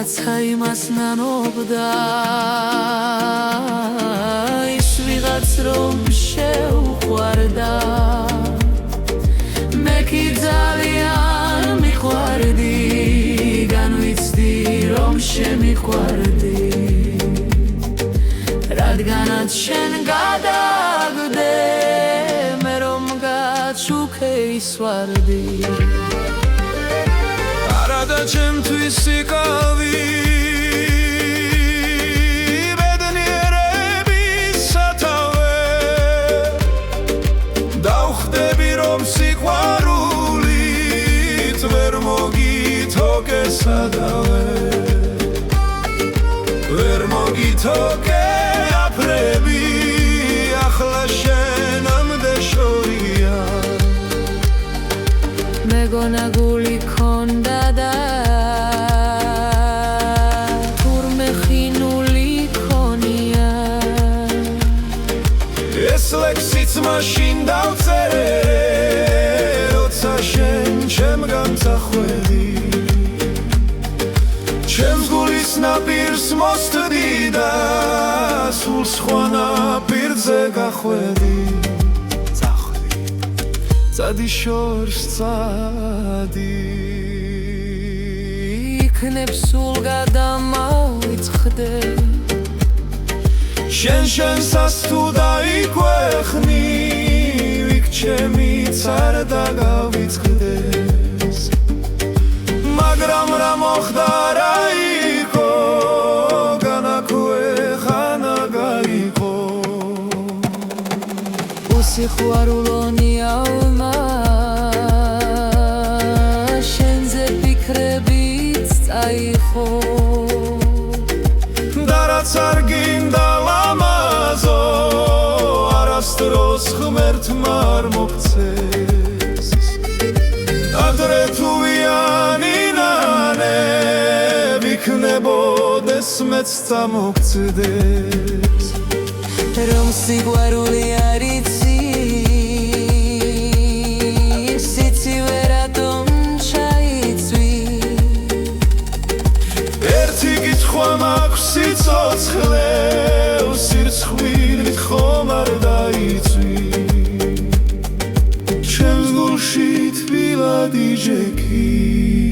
ვიღაცა იმას ნანობდა ის ვიღაც რომ შეუყვარდა მე კი ძალიან მიყვარდი განვიცდი რომ შემიყვარდი რადგანაც შენ გადაგდე მე რომ გაჩუქეისვარდი არადა ჩემთვის იკავი ბედნიერების სათავე დავხდები რომ სიყვარულით ვერ მოგითოგე სადავე ვერ მოგითოგე აფრები ახლა შენამდე შორია მეგონა გული ქონდა და თურმე ხინული ქონია ეს ლექსიც მაშინ დავწერე როცა შენ ჩემგან წახვედი ჩემს გულის ნაპირს მოსდდი და სულ სხვა ნაპირზე გახვედი წადი შორს წადი იქნებ სულ გადამავიწყდე შენსას თუ დაიქვეხნი იქ ჩემიც არ დაგავიწყდეს მაგრამ რა მოხდა რა იყო განაქვეხანა გაიყო უსიხვალონი ალმა შენზე ფიქრებიც წაიხო და რაც არ გინდა ლამაზო არასდროს ღმერთმა არ მოგცეს ადრე თუ ვიანინანებ იქნებოდეს მეც წამოგცდეს რომ სიყვარული არ იცის სიცივე რატომ ჩაიწვი ერთი კითხვა მაქვს სიცოცხლე სირცხვილით ხომ არ დაიწვი ჩემს გულში თბილად იჯექი